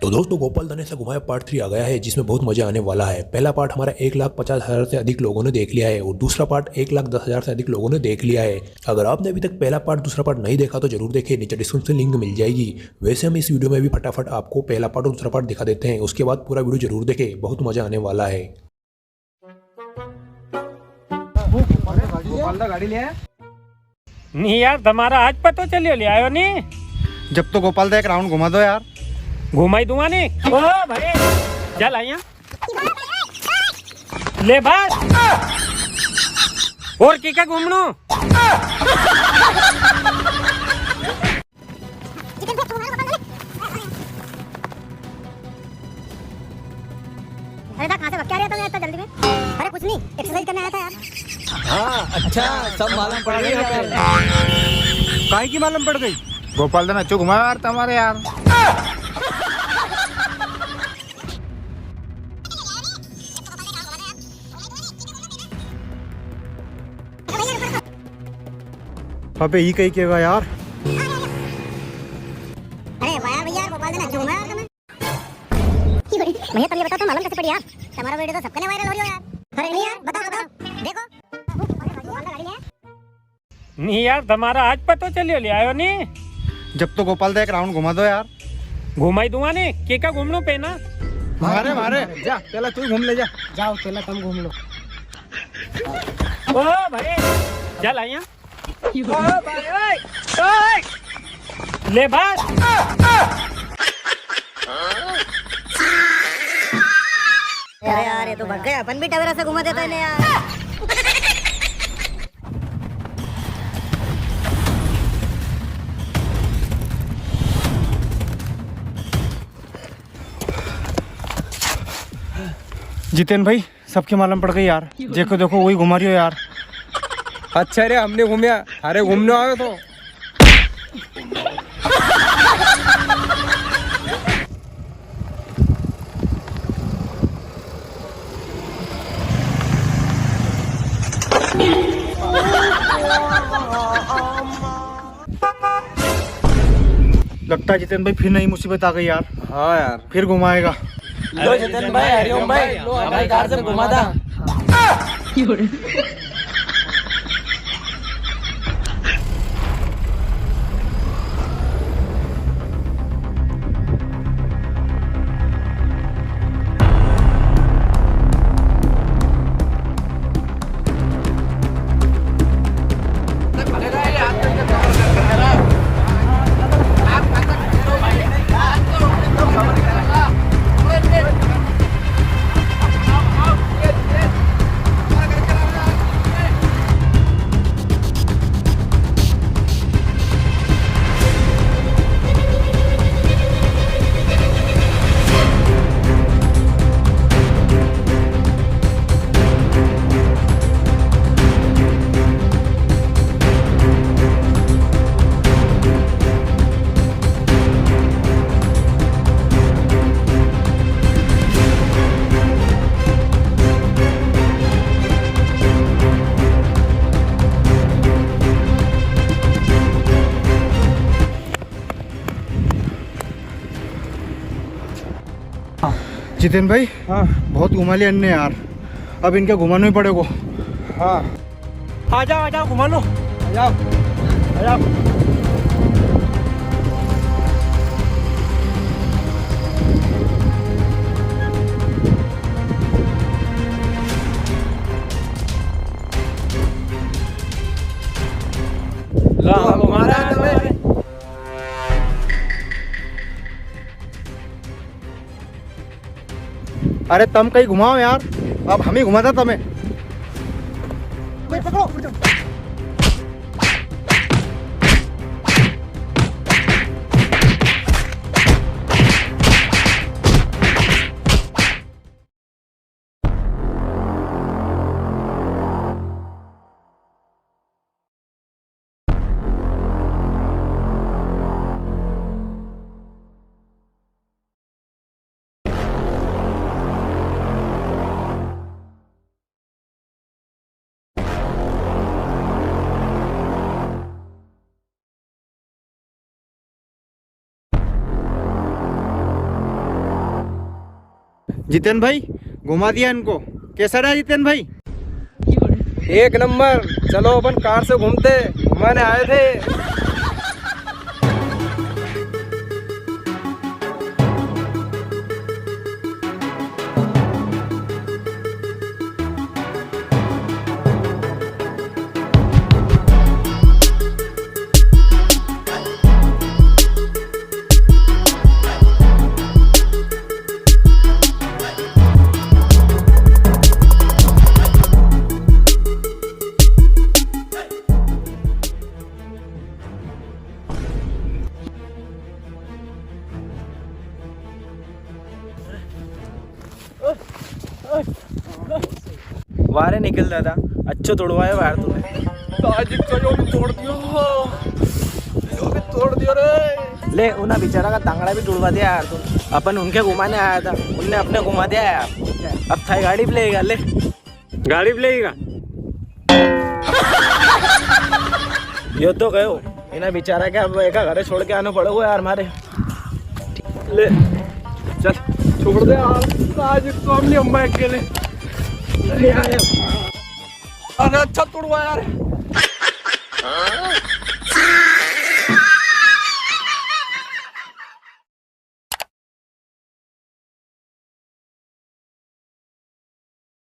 तो दोस्तों गोपाल दाने से घुमाया पार्ट 3 आ गया है जिसमें बहुत मजा आने वाला है। पहला पार्ट हमारा 1,50,000 से अधिक लोगों ने देख लिया है और दूसरा पार्ट 1,10,000 से अधिक लोगों ने देख लिया है। अगर आपने अभी तक पहला पार्ट दूसरा पार्ट नहीं देखा तो जरूर देखें, नीचे डिस्क्रिप्शन लिंक मिल जाएगी। वैसे हम इस वीडियो में भी फटाफट आपको पहला पार्ट और दूसरा पार्ट दिखा देते हैं, उसके बाद पूरा वीडियो जरूर देखें, बहुत मजा आने वाला है। गाड़ी ले नहीं यार, तुम्हारा आज पता चलियो ले आयो नहीं। जब तो गोपाल दा एक राउंड घुमा दो यार। घुमाई दूंगा नहीं। ओ भाई चल आइया ले भाग और की घूमनू। अरे कहाँ से भटका रहा था इतना जल्दी में? अरे कुछ नहीं, एक्सरसाइज करने आया था यार। हाँ अच्छा, सब मालूम पड़ गई। काहे की मालूम पड़ गई? गोपाल दा अच्छो घुमा यार तुम्हारे यार। अबे ही कही केगा यार। अरे वाह भैया, गोपाल ने अच्छो घुमाया यार तुम्हें। भैया तुम ये बताओ, तुम मालूम कैसे पड़ी यार? तुम्हारा वीडियो तो सबके वायरल हो रही हो यार। अरे नहीं यार, बताओ देखो। गाड़ी है नहीं यार, तुम्हारा आज पता चलियो ले आयो नहीं। जब तो गोपाल दा एक राउंड घुमा दो यार। घुमाई दूंगा नहीं, की घूमनू पे ना। मारे मारे जा, पहला तू घूम ले जा। जाओ पहले तुम घूम लो। ओ भाई चल आइया ले भाग। अरे यार, ये तो भग गया। अपन भी टवेरा से घुमा देता है यार। जितेन भाई, सबके मालूम पड़ गई यार। देखो देखो वही घुमा रही हो यार। अच्छा रे, हमने घूमिया, अरे घूमने आयो तो। लगता है जितेन भाई फिर नई मुसीबत आ गई यार। हाँ यार, फिर घुमाएगा। लो जितेन भाई, हरिओम भाई, लो हमारी कार से घुमा था। जितेन भाई, हाँ बहुत घुमा लिया इनने यार। अब इनके घुमाना ही पड़ेगा। हाँ आ जाओ घुमा लो। जाओ जाओ। घुमाना है तुम्हें। अरे तुम कहीं घुमाओ यार, अब हम ही घुमाता तुम्हें। जितेन भाई घुमा दिया इनको, कैसा रहा जितेन भाई? एक नंबर। चलो अपन कार से घूमते, घुमाने आए थे। वारे निकल दादा, अच्छो तोड़वाया वायर तूने। तोड़ दिया रे। ले उन्हें बेचारा का तांगड़ा भी तोड़वा दिया यार तू। अपन उनके घुमाने आया था, उनने अपने घुमा दिया यार। अब थाई गाड़ी पे लेगा, ले गाड़ी पे लेगा। यो तो गयो इन्हें बेचारा के अब एक घर छोड़ के आना पड़ेगा यार हमारे। ले चल, छोड़ दे यार, आज तो हमने अम्मा अकेले। अरे अच्छा तोड़वा यार।